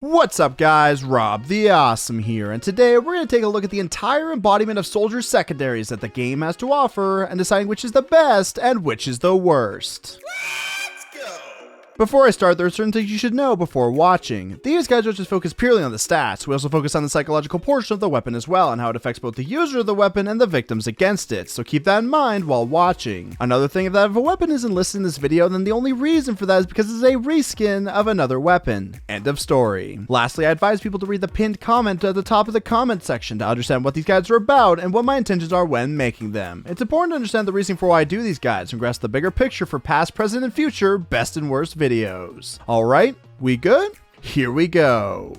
What's up guys, Rob the Awesome here, and today we're going to take a look at the entire embodiment of soldier secondaries that the game has to offer and deciding which is the best and which is the worst. Before I start, there are certain things you should know before watching. These guys don't just focus purely on the stats, we also focus on the psychological portion of the weapon as well and how it affects both the user of the weapon and the victims against it, so keep that in mind while watching. Another thing is that if a weapon isn't listed in this video, then the only reason for that is because it's a reskin of another weapon. End of story. Lastly, I advise people to read the pinned comment at the top of the comment section to understand what these guides are about and what my intentions are when making them. It's important to understand the reason for why I do these guides and grasp the bigger picture for past, present, and future best and worst videos. Alright, we good? Here we go.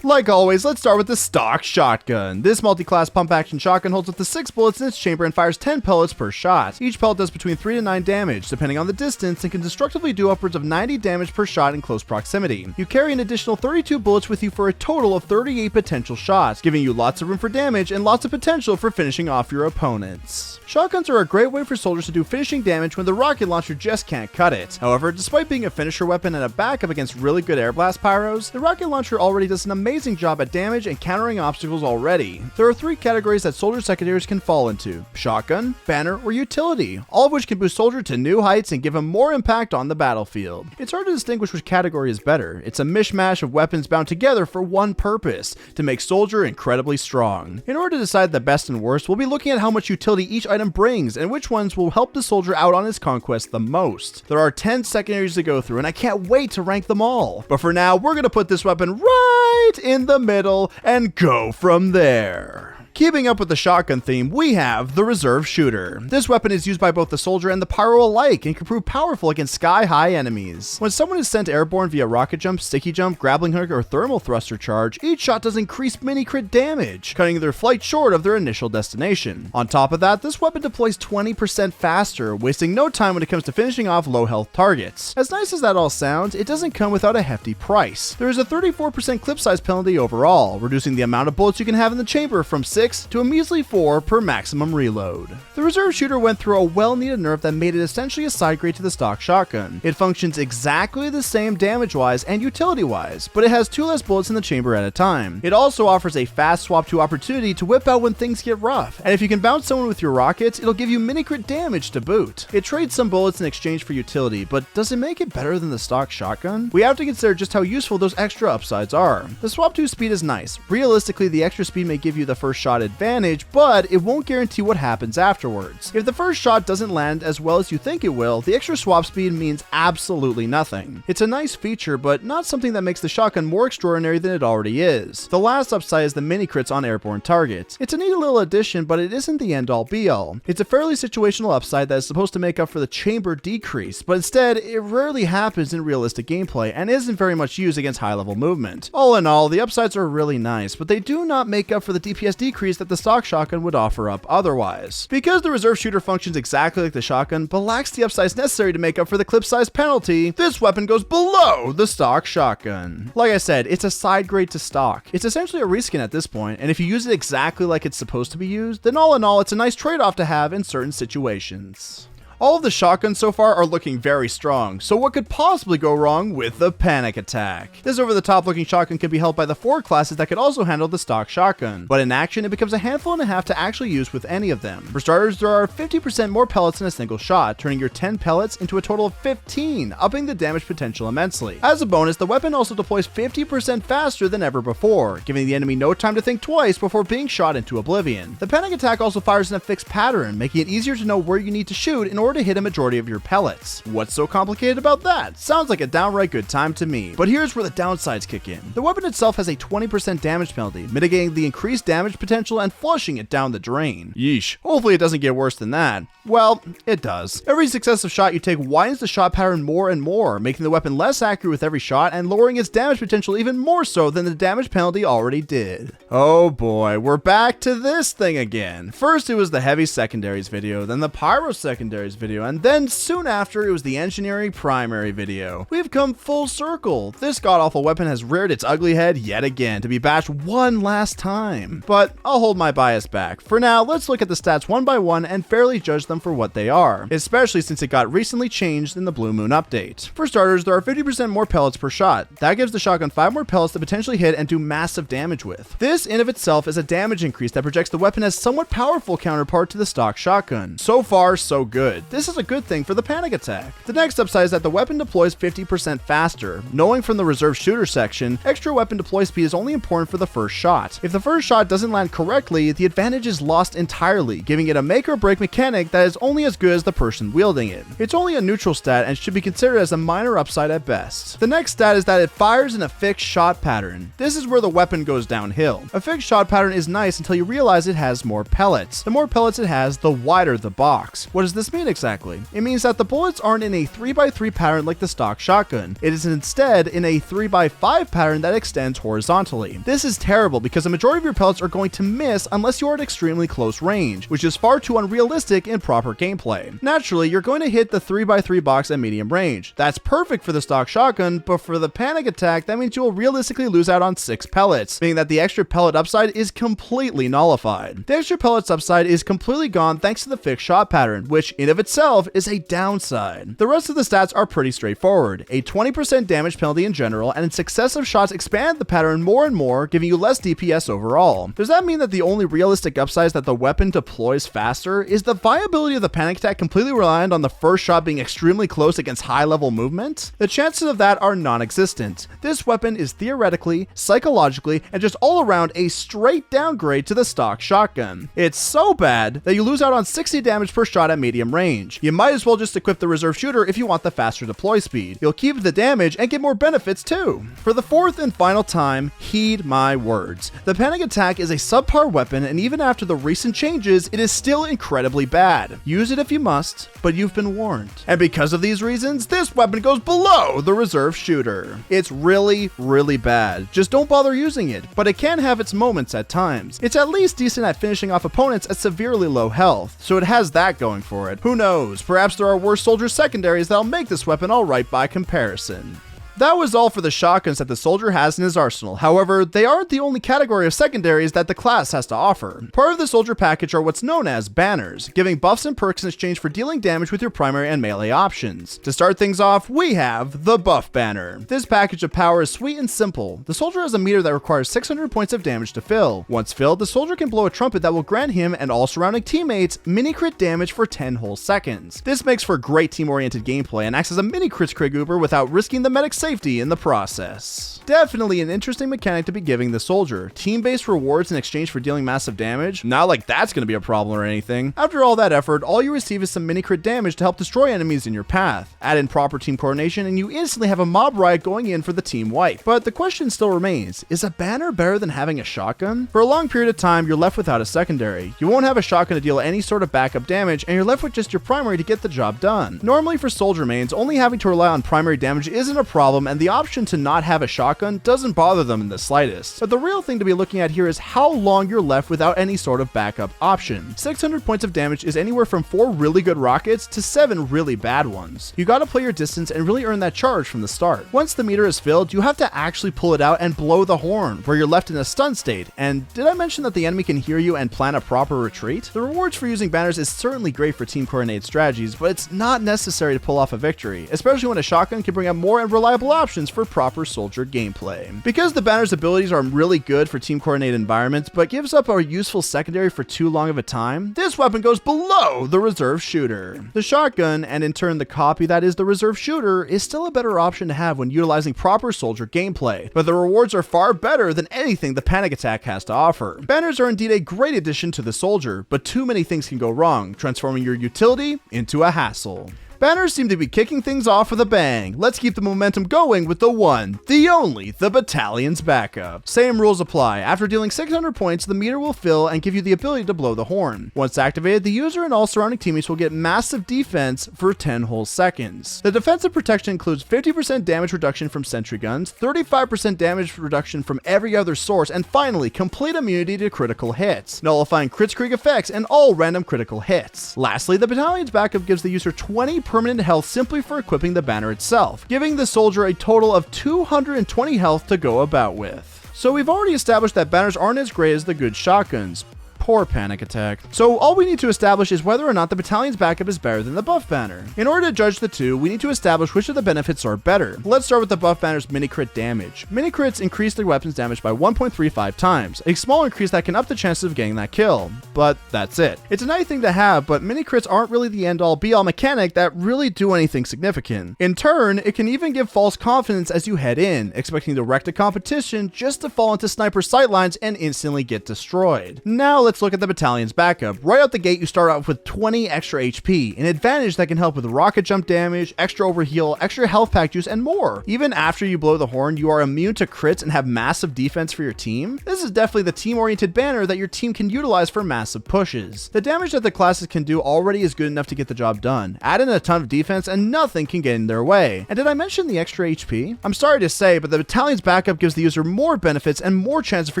Like always, let's start with the stock shotgun. This multi-class pump-action shotgun holds up to 6 bullets in its chamber and fires 10 pellets per shot. Each pellet does between 3 to 9 damage, depending on the distance, and can destructively do upwards of 90 damage per shot in close proximity. You carry an additional 32 bullets with you for a total of 38 potential shots, giving you lots of room for damage and lots of potential for finishing off your opponents. Shotguns are a great way for soldiers to do finishing damage when the rocket launcher just can't cut it. However, despite being a finisher weapon and a backup against really good air blast pyros, the rocket launcher already does an amazing job at damage and countering obstacles already. There are 3 categories that soldier secondaries can fall into: shotgun, banner, or utility, all of which can boost soldier to new heights and give him more impact on the battlefield. It's hard to distinguish which category is better. It's a mishmash of weapons bound together for one purpose: to make soldier incredibly strong. In order to decide the best and worst, we'll be looking at how much utility each item brings and which ones will help the soldier out on his conquest the most. There are 10 secondaries to go through and I can't wait to rank them all. But for now, we're going to put this weapon right in the middle and go from there. Keeping up with the shotgun theme, we have the reserve shooter. This weapon is used by both the soldier and the pyro alike and can prove powerful against sky-high enemies. When someone is sent airborne via rocket jump, sticky jump, grappling hook, or thermal thruster charge, each shot does increased mini-crit damage, cutting their flight short of their initial destination. On top of that, this weapon deploys 20% faster, wasting no time when it comes to finishing off low-health targets. As nice as that all sounds, it doesn't come without a hefty price. There is a 34% clip size penalty overall, reducing the amount of bullets you can have in the chamber from 6 to a measly 4 per maximum reload. The reserve shooter went through a well-needed nerf that made it essentially a side grade to the stock shotgun. It functions exactly the same damage-wise and utility-wise, but it has 2 less bullets in the chamber at a time. It also offers a fast swap to opportunity to whip out when things get rough, and if you can bounce someone with your rockets, it'll give you mini-crit damage to boot. It trades some bullets in exchange for utility, but does it make it better than the stock shotgun? We have to consider just how useful those extra upsides are. The swap to speed is nice. Realistically, the extra speed may give you the first shot advantage, but it won't guarantee what happens afterwards. If the first shot doesn't land as well as you think it will, the extra swap speed means absolutely nothing. It's a nice feature, but not something that makes the shotgun more extraordinary than it already is. The last upside is the mini crits on airborne targets. It's a neat little addition, but it isn't the end all be all. It's a fairly situational upside that is supposed to make up for the chamber decrease, but instead it rarely happens in realistic gameplay and isn't very much used against high level movement. All in all, the upsides are really nice, but they do not make up for the DPS decrease that the stock shotgun would offer up otherwise. Because the reserve shooter functions exactly like the shotgun but lacks the upsides necessary to make up for the clip size penalty, this weapon goes below the stock shotgun. Like I said, it's a side grade to stock. It's essentially a reskin at this point, and if you use it exactly like it's supposed to be used, then all in all it's a nice trade-off to have in certain situations. All of the shotguns so far are looking very strong, so what could possibly go wrong with the panic attack? This over-the-top looking shotgun can be held by the 4 classes that could also handle the stock shotgun, but in action it becomes a handful and a half to actually use with any of them. For starters, there are 50% more pellets in a single shot, turning your 10 pellets into a total of 15, upping the damage potential immensely. As a bonus, the weapon also deploys 50% faster than ever before, giving the enemy no time to think twice before being shot into oblivion. The panic attack also fires in a fixed pattern, making it easier to know where you need to shoot in order to hit a majority of your pellets. What's so complicated about that? Sounds like a downright good time to me. But here's where the downsides kick in. The weapon itself has a 20% damage penalty, mitigating the increased damage potential and flushing it down the drain. Yeesh. Hopefully it doesn't get worse than that. Well, it does. Every successive shot you take widens the shot pattern more and more, making the weapon less accurate with every shot and lowering its damage potential even more so than the damage penalty already did. Oh boy, we're back to this thing again. First it was the heavy secondaries video, then the pyro secondaries video, and then soon after it was the engineering primary video. We've come full circle. This god-awful weapon has reared its ugly head yet again to be bashed one last time. But I'll hold my bias back. For now, let's look at the stats one by one and fairly judge them for what they are, especially since it got recently changed in the Blue Moon update. For starters, there are 50% more pellets per shot. That gives the shotgun 5 more pellets to potentially hit and do massive damage with. This in of itself is a damage increase that projects the weapon as somewhat powerful counterpart to the stock shotgun. So far, so good. This is a good thing for the panic attack. The next upside is that the weapon deploys 50% faster. Knowing from the reserve shooter section, extra weapon deploy speed is only important for the first shot. If the first shot doesn't land correctly, the advantage is lost entirely, giving it a make or break mechanic that is only as good as the person wielding it. It's only a neutral stat and should be considered as a minor upside at best. The next stat is that it fires in a fixed shot pattern. This is where the weapon goes downhill. A fixed shot pattern is nice until you realize it has more pellets. The more pellets it has, the wider the box. What does this mean exactly? It means that the bullets aren't in a 3x3 pattern like the stock shotgun. It is instead in a 3x5 pattern that extends horizontally. This is terrible because the majority of your pellets are going to miss unless you are at extremely close range, which is far too unrealistic in proper gameplay. Naturally, you're going to hit the 3x3 box at medium range. That's perfect for the stock shotgun, but for the panic attack, that means you will realistically lose out on 6 pellets, meaning that the extra pellet upside is completely nullified. The extra pellets upside is completely gone thanks to the fixed shot pattern, which in of itself is a downside. The rest of the stats are pretty straightforward. A 20% damage penalty in general, and successive shots expand the pattern more and more, giving you less DPS overall. Does that mean that the only realistic upside is that the weapon deploys faster? Is the viability of the panic attack completely reliant on the first shot being extremely close against high level movement? The chances of that are non-existent. This weapon is theoretically, psychologically, and just all around a straight downgrade to the stock shotgun. It's so bad that you lose out on 60 damage per shot at medium range. You might as well just equip the reserve shooter if you want the faster deploy speed. You'll keep the damage and get more benefits too. For the fourth and final time, heed my words. The panic attack is a subpar weapon, and even after the recent changes, it is still incredibly bad. Use it if you must, but you've been warned. And because of these reasons, this weapon goes below the reserve shooter. It's really, really bad. Just don't bother using it, but it can have its moments at times. It's at least decent at finishing off opponents at severely low health, so it has that going for it. Who knows, perhaps there are worse soldier secondaries that'll make this weapon alright by comparison. That was all for the shotguns that the soldier has in his arsenal. However, they aren't the only category of secondaries that the class has to offer. Part of the soldier package are what's known as banners, giving buffs and perks in exchange for dealing damage with your primary and melee options. To start things off, we have the buff banner. This package of power is sweet and simple. The soldier has a meter that requires 600 points of damage to fill. Once filled, the soldier can blow a trumpet that will grant him and all surrounding teammates mini crit damage for 10 whole seconds. This makes for great team-oriented gameplay and acts as a mini crit Krieg Uber without risking the medic's safety in the process. Definitely an interesting mechanic to be giving the soldier. Team-based rewards in exchange for dealing massive damage? Not like that's going to be a problem or anything. After all that effort, all you receive is some mini crit damage to help destroy enemies in your path. Add in proper team coordination and you instantly have a mob riot going in for the team wipe. But the question still remains, is a banner better than having a shotgun? For a long period of time, you're left without a secondary. You won't have a shotgun to deal any sort of backup damage, and you're left with just your primary to get the job done. Normally for soldier mains, only having to rely on primary damage isn't a problem, and the option to not have a shotgun doesn't bother them in the slightest. But the real thing to be looking at here is how long you're left without any sort of backup option. 600 points of damage is anywhere from 4 really good rockets to 7 really bad ones. You gotta play your distance and really earn that charge from the start. Once the meter is filled, you have to actually pull it out and blow the horn, where you're left in a stun state. And did I mention that the enemy can hear you and plan a proper retreat? The rewards for using banners is certainly great for team coordinated strategies, but it's not necessary to pull off a victory, especially when a shotgun can bring up more and reliable options for proper soldier gameplay. Because the banner's abilities are really good for team coordinated environments, but gives up a useful secondary for too long of a time, this weapon goes below the reserve shooter. The shotgun, and in turn the copy that is the reserve shooter, is still a better option to have when utilizing proper soldier gameplay, but the rewards are far better than anything the panic attack has to offer. Banners are indeed a great addition to the soldier, but too many things can go wrong, transforming your utility into a hassle. Banners seem to be kicking things off with a bang. Let's keep the momentum going with the one, the only, the Battalions Backup. Same rules apply. After dealing 600 points, the meter will fill and give you the ability to blow the horn. Once activated, the user and all surrounding teammates will get massive defense for 10 whole seconds. The defensive protection includes 50% damage reduction from sentry guns, 35% damage reduction from every other source, and finally, complete immunity to critical hits, nullifying Kritzkrieg effects and all random critical hits. Lastly, the Battalion's Backup gives the user 20 permanent health simply for equipping the banner itself, giving the soldier a total of 220 health to go about with. So we've already established that banners aren't as great as the good shotguns. Poor panic attack. So all we need to establish is whether or not the Battalion's Backup is better than the buff banner. In order to judge the two, we need to establish which of the benefits are better. Let's start with the buff banner's mini crit damage. Mini crits increase the weapon's damage by 1.35 times, a small increase that can up the chances of getting that kill. But that's it. It's a nice thing to have, but mini crits aren't really the end all be all mechanic that really do anything significant. In turn, it can even give false confidence as you head in, expecting to wreck the competition just to fall into sniper sightlines and instantly get destroyed. Now let's look at the Battalion's Backup. Right out the gate, you start out with 20 extra HP, an advantage that can help with rocket jump damage, extra overheal, extra health pack juice, and more. Even after you blow the horn, you are immune to crits and have massive defense for your team. This is definitely the team-oriented banner that your team can utilize for massive pushes. The damage that the classes can do already is good enough to get the job done. Add in a ton of defense and nothing can get in their way. And did I mention the extra HP? I'm sorry to say, but the Battalion's Backup gives the user more benefits and more chances for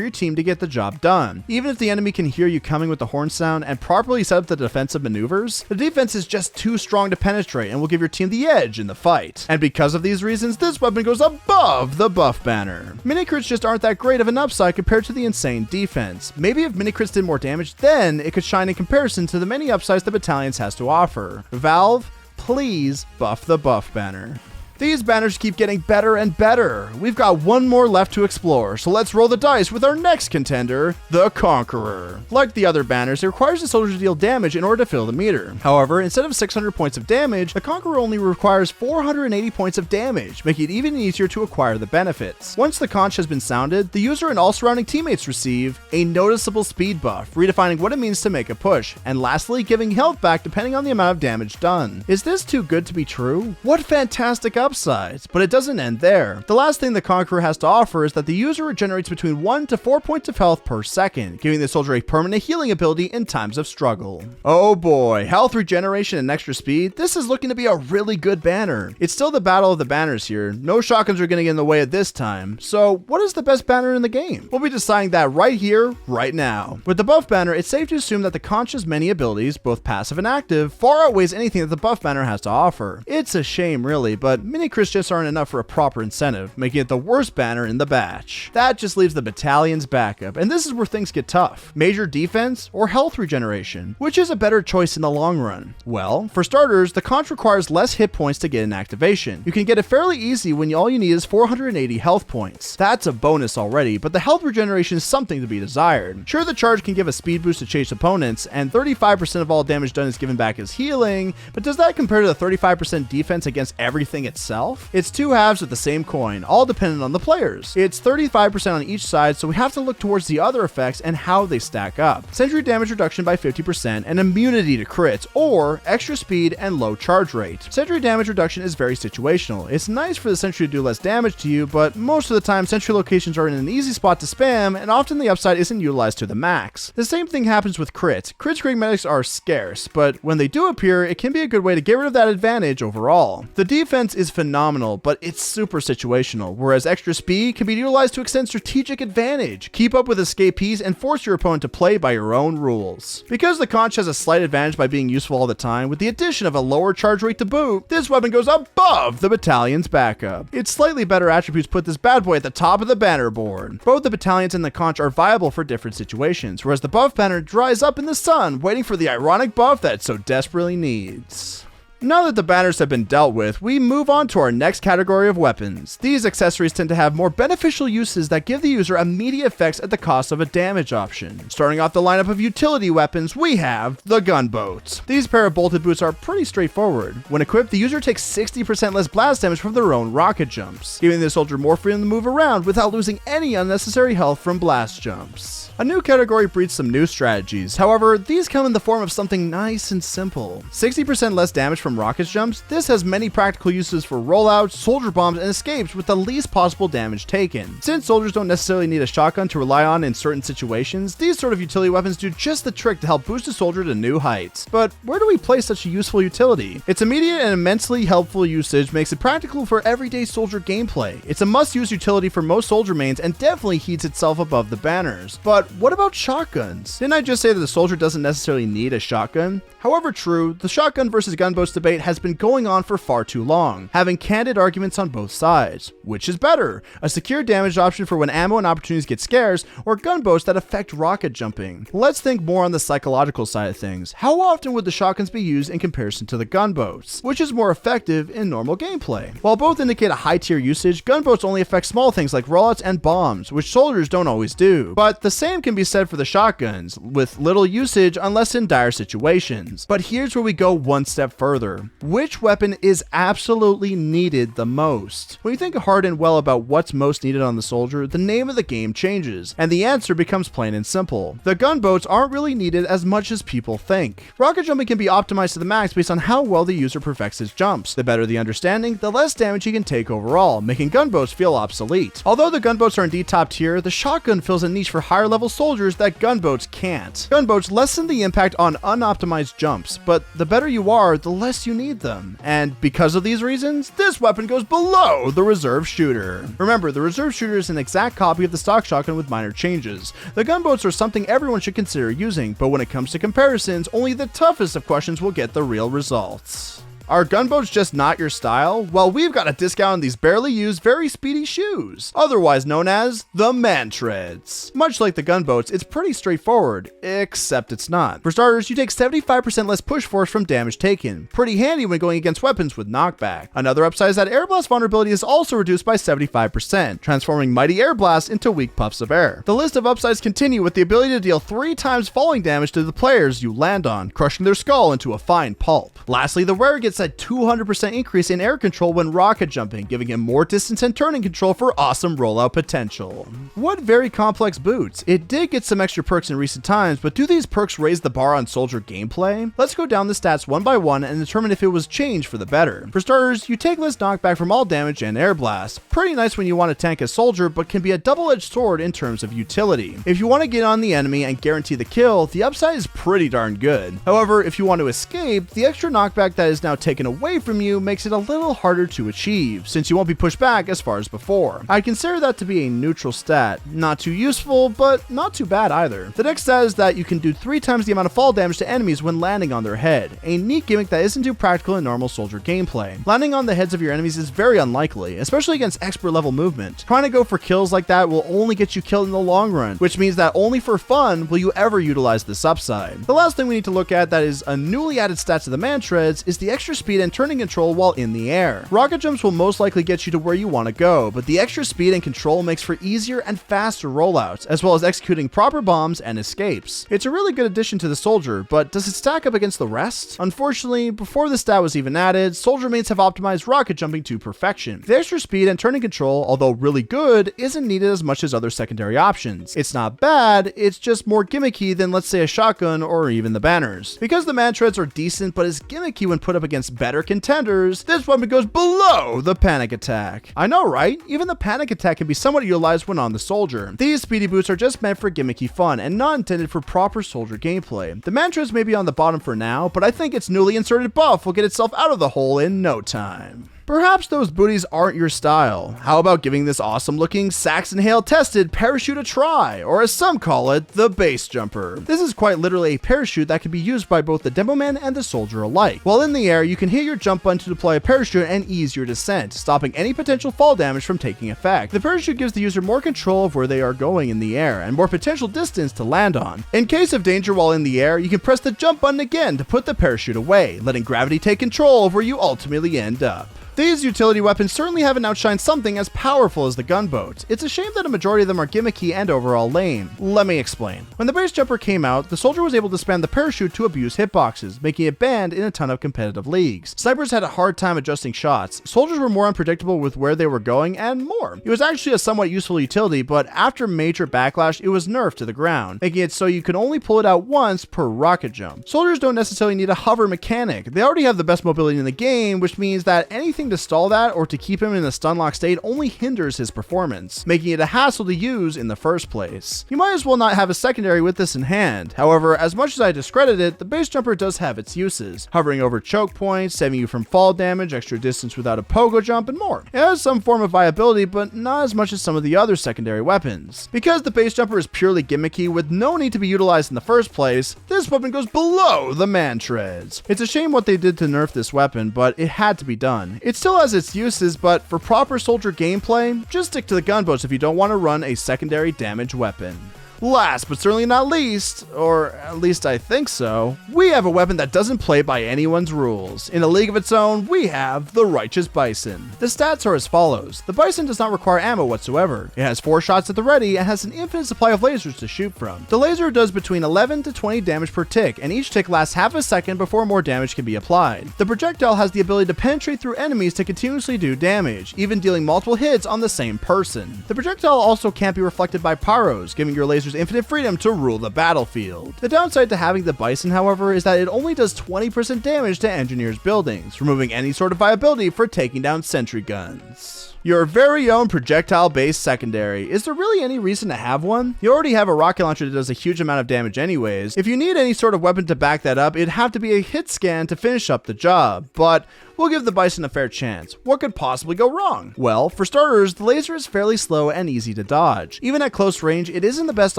your team to get the job done. Even if the enemy can hear you coming with the horn sound and properly set up the defensive maneuvers, the defense is just too strong to penetrate and will give your team the edge in the fight. And because of these reasons, this weapon goes above the buff banner. Mini crits just aren't that great of an upside compared to the insane defense. Maybe if mini crits did more damage, then it could shine in comparison to the many upsides the Battalions has to offer. Valve, please buff the buff banner. These banners keep getting better and better. We've got one more left to explore, so let's roll the dice with our next contender, the Conqueror. Like the other banners, it requires the soldier to deal damage in order to fill the meter. However, instead of 600 points of damage, the Conqueror only requires 480 points of damage, making it even easier to acquire the benefits. Once the conch has been sounded, the user and all surrounding teammates receive a noticeable speed buff, redefining what it means to make a push, and lastly, giving health back depending on the amount of damage done. Is this too good to be true? What fantastic upsides, but it doesn't end there. The last thing the Conqueror has to offer is that the user regenerates between 1 to 4 points of health per second, giving the soldier a permanent healing ability in times of struggle. Oh boy, health regeneration and extra speed, this is looking to be a really good banner. It's still the battle of the banners here. No shotguns are going to get in the way at this time. So what is the best banner in the game? We'll be deciding that right here, right now. With the buff banner, it's safe to assume that the conch's many abilities, both passive and active, far outweighs anything that the buff banner has to offer. It's a shame really, but mini crits just aren't enough for a proper incentive, making it the worst banner in the batch. That just leaves the Battalion's Backup, and this is where things get tough. Major defense or health regeneration? Which is a better choice in the long run? Well, for starters, the conch requires less hit points to get an activation. You can get it fairly easy when all you need is 480 health points. That's a bonus already, but the health regeneration is something to be desired. Sure, the charge can give a speed boost to chase opponents, and 35% of all damage done is given back as healing, but does that compare to the 35% defense against everything itself? It's two halves of the same coin, all dependent on the players. It's 35% on each side, so we have to look towards the other effects and how they stack up. Sentry damage reduction by 50% and immunity to crits, or extra speed and low charge rate. Sentry damage reduction is very situational. It's nice for the sentry to do less damage to you, but most of the time sentry locations are in an easy spot to spam, and often the upside isn't utilized to the max. The same thing happens with crits. Kritzkrieg medics are scarce, but when they do appear, it can be a good way to get rid of that advantage overall. The defense is phenomenal, but it's super situational, whereas extra speed can be utilized to extend strategic advantage, keep up with escapees, and force your opponent to play by your own rules. Because the conch has a slight advantage by being useful all the time, with the addition of a lower charge rate to boot, this weapon goes above the Battalion's Backup. Its slightly better attributes put this bad boy at the top of the banner board. Both the Battalions and the conch are viable for different situations, whereas the buff banner dries up in the sun, waiting for the ironic buff that it so desperately needs. Now that the banners have been dealt with, we move on to our next category of weapons. These accessories tend to have more beneficial uses that give the user immediate effects at the cost of a damage option. Starting off the lineup of utility weapons, we have the Gunboats. These pair of bolted boots are pretty straightforward. When equipped, the user takes 60% less blast damage from their own rocket jumps, giving the soldier more freedom to move around without losing any unnecessary health from blast jumps. A new category breeds some new strategies. However, these come in the form of something nice and simple. 60% less damage from from rocket jumps, this has many practical uses for rollouts, soldier bombs, and escapes with the least possible damage taken. Since soldiers don't necessarily need a shotgun to rely on in certain situations, these sort of utility weapons do just the trick to help boost a soldier to new heights. But where do we place such a useful utility? Its immediate and immensely helpful usage makes it practical for everyday soldier gameplay. It's a must-use utility for most soldier mains and definitely heats itself above the banners. But what about shotguns? Didn't I just say that the soldier doesn't necessarily need a shotgun? However true, the shotgun versus gunboats debate has been going on for far too long, having candid arguments on both sides. Which is better? A secure damage option for when ammo and opportunities get scarce, or gunboats that affect rocket jumping? Let's think more on the psychological side of things. How often would the shotguns be used in comparison to the gunboats? Which is more effective in normal gameplay? While both indicate a high tier usage, gunboats only affect small things like rollouts and bombs, which soldiers don't always do. But the same can be said for the shotguns, with little usage unless in dire situations. But here's where we go one step further. Which weapon is absolutely needed the most? When you think hard and well about what's most needed on the soldier, the name of the game changes, and the answer becomes plain and simple. The gunboats aren't really needed as much as people think. Rocket jumping can be optimized to the max based on how well the user perfects his jumps. The better the understanding, the less damage he can take overall, making gunboats feel obsolete. Although the gunboats are indeed top tier, the shotgun fills a niche for higher level soldiers that gunboats can't. Gunboats lessen the impact on unoptimized jumps, but the better you are, the less you need them. And because of these reasons, this weapon goes below the reserve shooter. Remember, the reserve shooter is an exact copy of the stock shotgun with minor changes. The gunboats are something everyone should consider using, but when it comes to comparisons, only the toughest of questions will get the real results. Are gunboats just not your style? Well, we've got a discount on these barely used, very speedy shoes, otherwise known as the man-treads. Much like the gunboats, it's pretty straightforward, except it's not. For starters, you take 75% less push force from damage taken, pretty handy when going against weapons with knockback. Another upside is that air blast vulnerability is also reduced by 75%, transforming mighty air blasts into weak puffs of air. The list of upsides continue with the ability to deal 3 times falling damage to the players you land on, crushing their skull into a fine pulp. Lastly, the wearer gets a 200% increase in air control when rocket jumping, giving him more distance and turning control for awesome rollout potential. What very complex boots. It did get some extra perks in recent times, but do these perks raise the bar on soldier gameplay? Let's go down the stats one by one and determine if it was changed for the better. For starters, you take less knockback from all damage and air blast. Pretty nice when you want to tank a soldier, but can be a double-edged sword in terms of utility. If you want to get on the enemy and guarantee the kill, the upside is pretty darn good. However, if you want to escape, the extra knockback that is now taken away from you makes it a little harder to achieve, since you won't be pushed back as far as before. I consider that to be a neutral stat. Not too useful, but not too bad either. The next stat is that you can do 3 times the amount of fall damage to enemies when landing on their head, a neat gimmick that isn't too practical in normal soldier gameplay. Landing on the heads of your enemies is very unlikely, especially against expert level movement. Trying to go for kills like that will only get you killed in the long run, which means that only for fun will you ever utilize this upside. The last thing we need to look at that is a newly added stat to the man-treads is the extra speed and turning control while in the air. Rocket jumps will most likely get you to where you want to go, but the extra speed and control makes for easier and faster rollouts, as well as executing proper bombs and escapes. It's a really good addition to the soldier, but does it stack up against the rest? Unfortunately, before the stat was even added, soldier mates have optimized rocket jumping to perfection. The extra speed and turning control, although really good, isn't needed as much as other secondary options. It's not bad, it's just more gimmicky than, let's say, a shotgun or even the banners. Because the man-treads are decent but is gimmicky when put up against better contenders, this weapon goes below the panic attack. I know, right? Even the panic attack can be somewhat utilized when on the soldier. These speedy boots are just meant for gimmicky fun and not intended for proper soldier gameplay. The man-treads may be on the bottom for now, but I think its newly inserted buff will get itself out of the hole in no time. Perhaps those booties aren't your style. How about giving this awesome looking Saxon Hail tested parachute a try, or as some call it, the base jumper. This is quite literally a parachute that can be used by both the demoman and the soldier alike. While in the air, you can hit your jump button to deploy a parachute and ease your descent, stopping any potential fall damage from taking effect. The parachute gives the user more control of where they are going in the air and more potential distance to land on. In case of danger while in the air, you can press the jump button again to put the parachute away, letting gravity take control of where you ultimately end up. These utility weapons certainly haven't outshined something as powerful as the gunboat. It's a shame that a majority of them are gimmicky and overall lame. Let me explain. When the base jumper came out, the soldier was able to spam the parachute to abuse hitboxes, making it banned in a ton of competitive leagues. Snipers had a hard time adjusting shots, soldiers were more unpredictable with where they were going, and more. It was actually a somewhat useful utility, but after major backlash, it was nerfed to the ground, making it so you could only pull it out once per rocket jump. Soldiers don't necessarily need a hover mechanic. They already have the best mobility in the game, which means that anything to stall that or to keep him in a stun lock state only hinders his performance, making it a hassle to use in the first place. You might as well not have a secondary with this in hand. However, as much as I discredit it, the base jumper does have its uses, hovering over choke points, saving you from fall damage, extra distance without a pogo jump, and more. It has some form of viability, but not as much as some of the other secondary weapons. Because the base jumper is purely gimmicky with no need to be utilized in the first place, this weapon goes below the man treads. It's a shame what they did to nerf this weapon, but it had to be done. It still has its uses, but for proper soldier gameplay, just stick to the gunboats if you don't want to run a secondary damage weapon. Last but certainly not least, or at least I think so, we have a weapon that doesn't play by anyone's rules. In a league of its own, we have the Righteous Bison. The stats are as follows. The Bison does not require ammo whatsoever. It has 4 shots at the ready and has an infinite supply of lasers to shoot from. The laser does between 11 to 20 damage per tick, and each tick lasts half a second before more damage can be applied. The projectile has the ability to penetrate through enemies to continuously do damage, even dealing multiple hits on the same person. The projectile also can't be reflected by pyros, giving your lasers infinite freedom to rule the battlefield. The downside to having the Bison, however, is that it only does 20% damage to engineers' buildings, removing any sort of viability for taking down sentry guns. Your very own projectile-based secondary. Is there really any reason to have one? You already have a rocket launcher that does a huge amount of damage anyways. If you need any sort of weapon to back that up, it'd have to be a hit scan to finish up the job. But we'll give the Bison a fair chance. What could possibly go wrong? Well, for starters, the laser is fairly slow and easy to dodge. Even at close range, it isn't the best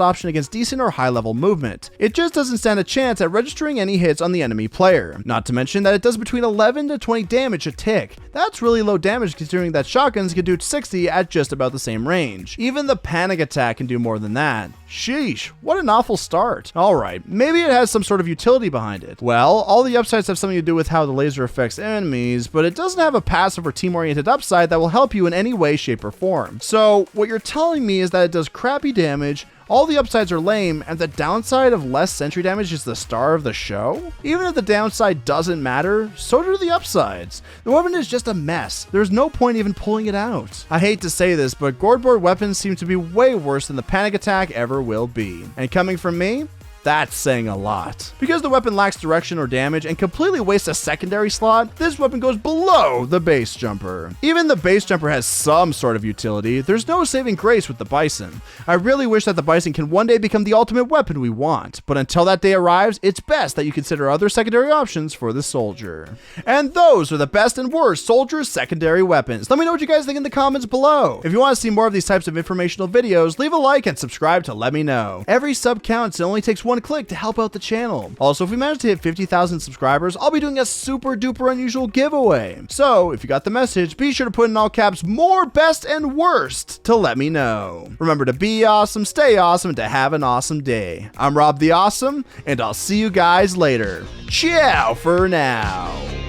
option against decent or high-level movement. It just doesn't stand a chance at registering any hits on the enemy player. Not to mention that it does between 11 to 20 damage a tick. That's really low damage considering that shotguns can do 60 at just about the same range. Even the panic attack can do more than that. Sheesh, what an awful start. Alright, maybe it has some sort of utility behind it. Well, all the upsides have something to do with how the laser affects enemies, but it doesn't have a passive or team-oriented upside that will help you in any way, shape, or form. So, what you're telling me is that it does crappy damage, all the upsides are lame, and the downside of less sentry damage is the star of the show? Even if the downside doesn't matter, so do the upsides. The weapon is just a mess. There's no point even pulling it out. I hate to say this, but gourdboard weapons seem to be way worse than the panic attack ever will be. And coming from me, that's saying a lot. Because the weapon lacks direction or damage and completely wastes a secondary slot, this weapon goes below the base jumper. Even the base jumper has some sort of utility. There's no saving grace with the Bison. I really wish that the Bison can one day become the ultimate weapon we want, but until that day arrives, it's best that you consider other secondary options for the soldier. And those are the best and worst soldier secondary weapons. Let me know what you guys think in the comments below. If you want to see more of these types of informational videos, leave a like and subscribe to let me know. Every sub counts, it only takes one click to help out the channel. Also, if we manage to hit 50,000 subscribers, I'll be doing a super duper unusual giveaway. So if you got the message, be sure to put in all caps more best and worst to let me know. Remember to be awesome, stay awesome, and to have an awesome day. I'm Rob the Awesome, and I'll see you guys later. Ciao for now.